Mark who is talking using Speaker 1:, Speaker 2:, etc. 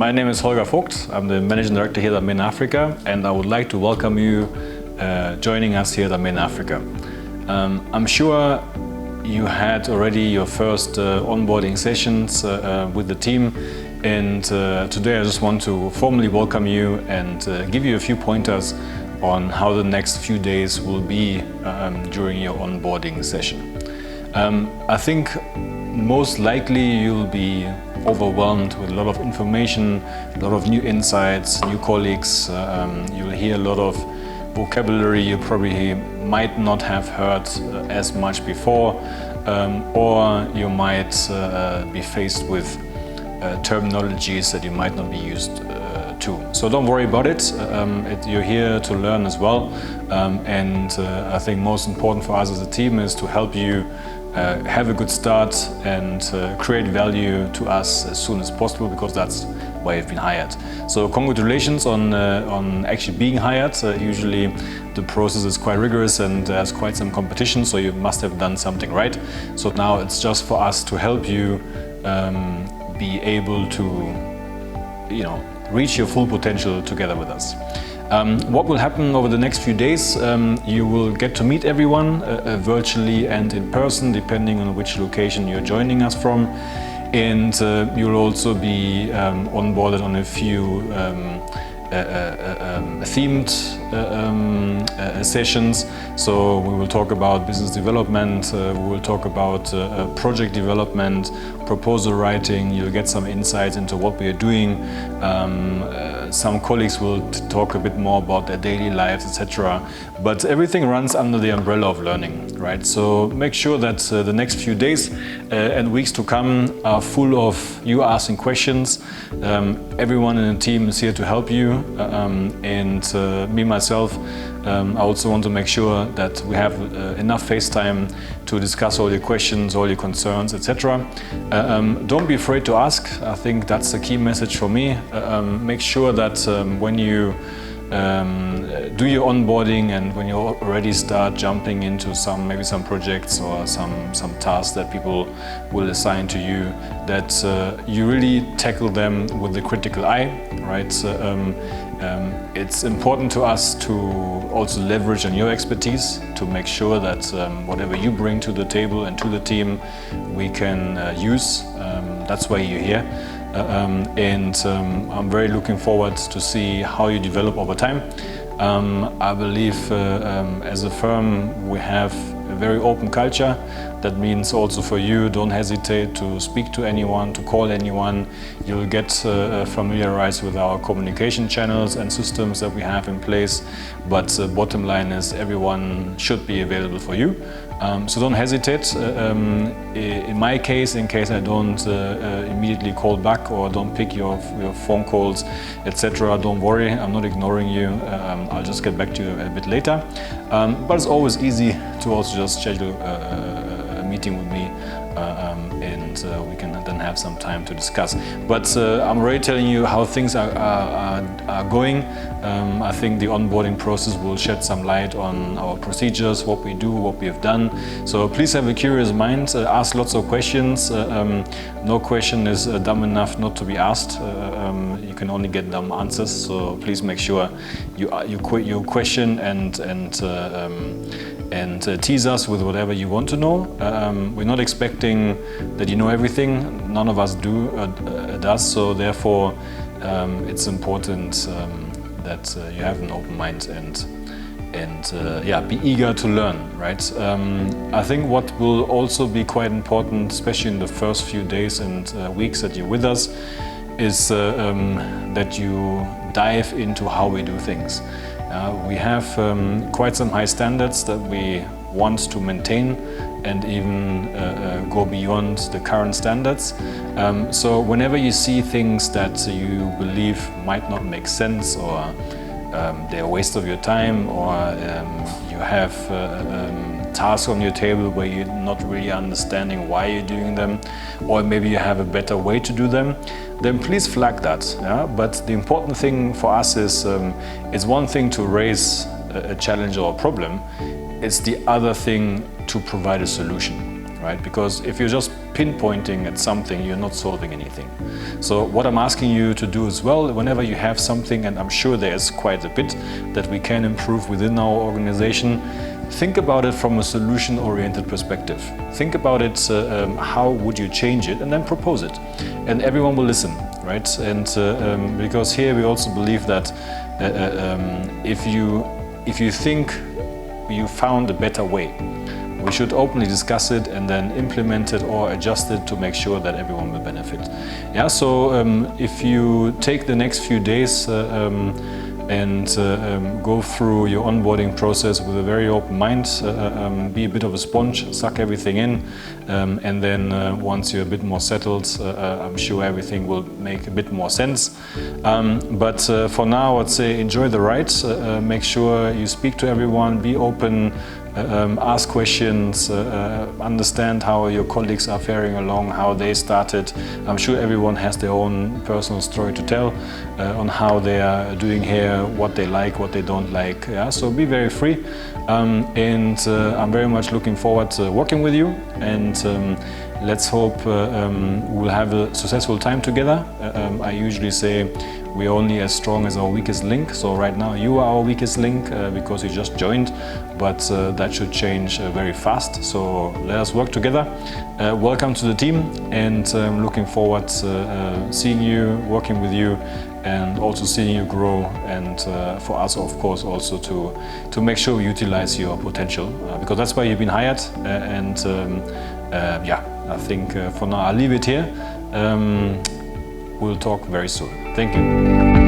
Speaker 1: My name is Holger Vogt. I'm the Managing Director here at Amena Africa, and I would like to welcome you joining us here at Amena Africa. I'm sure you had already your first onboarding sessions with the team, and today I just want to formally welcome you and give you a few pointers on how the next few days will be during your onboarding session. I think most likely you'll be overwhelmed with a lot of information, a lot of new insights, new colleagues. You'll hear a lot of vocabulary you probably might not have heard as much before, or you might be faced with terminologies that you might not be used to. So don't worry about it. You're here to learn as well, and I think most important for us as a team is to help you have a good start and create value to us as soon as possible, because that's why you've been hired. So congratulations on actually being hired. Usually the process is quite rigorous and there's quite some competition, so you must have done something right. So now it's just for us to help you be able to, reach your full potential together with us. What will happen over the next few days? You will get to meet everyone virtually and in person, depending on which location you're joining us from. And you'll also be onboarded on a few themed sessions. So we will talk about business development, we will talk about project development, proposal writing. You'll get some insights into what we are doing. Some colleagues will talk a bit more about their daily lives, etc. But everything runs under the umbrella of learning, right? So make sure that the next few days and weeks to come are full of you asking questions. Everyone in the team is here to help you, and me myself, I also want to make sure that we have enough face time to discuss all your questions, all your concerns, etc. Don't be afraid to ask. I think that's the key message for me. Make sure that when you do your onboarding and when you already start jumping into maybe some projects or some tasks that people will assign to you, that you really tackle them with the critical eye, right? It's important to us to also leverage on your expertise to make sure that whatever you bring to the table and to the team, we can use. That's why you're here. And I'm very looking forward to see how you develop over time. I believe as a firm we have a very open culture. That means also for you, don't hesitate to speak to anyone, to call anyone. You'll get familiarized with our communication channels and systems that we have in place. But the bottom line is everyone should be available for you. So don't hesitate. In my case, in case I don't immediately call back or don't pick your phone calls, etc., don't worry, I'm not ignoring you. I'll just get back to you a bit later. But it's always easy to also just schedule a meeting with me, and we can then have some time to discuss. But I'm already telling you how things are going. I think the onboarding process will shed some light on our procedures, what we do, what we have done. So please have a curious mind, ask lots of questions. No question is dumb enough not to be asked. You can only get dumb answers, so please make sure you question and tease us with whatever you want to know. We're not expecting that you know everything. None of us does. So therefore, it's important that you have an open mind and be eager to learn, right? I think what will also be quite important, especially in the first few days and weeks that you're with us, is that you dive into how we do things. We have quite some high standards that we want to maintain and even go beyond the current standards. So whenever you see things that you believe might not make sense, or they're a waste of your time, or you have tasks on your table where you're not really understanding why you're doing them, or maybe you have a better way to do them, then please flag that. Yeah? But the important thing for us is, it's one thing to raise a challenge or a problem, it's the other thing to provide a solution. right? Because if you're just pinpointing at something, you're not solving anything. So what I'm asking you to do as well, whenever you have something, and I'm sure there's quite a bit that we can improve within our organization, think about it from a solution-oriented perspective. Think about it, how would you change it, and then propose it. And everyone will listen, right? And because here we also believe that if you think you found a better way, we should openly discuss it and then implement it or adjust it to make sure that everyone will benefit. Yeah, so if you take the next few days and go through your onboarding process with a very open mind, be a bit of a sponge, suck everything in, and then once you're a bit more settled, I'm sure everything will make a bit more sense. But for now, I'd say enjoy the ride, make sure you speak to everyone, be open, ask questions, understand how your colleagues are faring along, how they started. I'm sure everyone has their own personal story to tell on how they are doing here, what they like, what they don't like. Yeah? So be very free, and I'm very much looking forward to working with you, and let's hope we'll have a successful time together. I usually say we're only as strong as our weakest link. So right now you are our weakest link because you just joined, but that should change very fast. So let us work together. Welcome to the team, and looking forward to seeing you, working with you, and also seeing you grow, and for us, of course, also to make sure we utilize your potential, because that's why you've been hired. Yeah, I think for now I'll leave it here. We'll talk very soon. Thank you.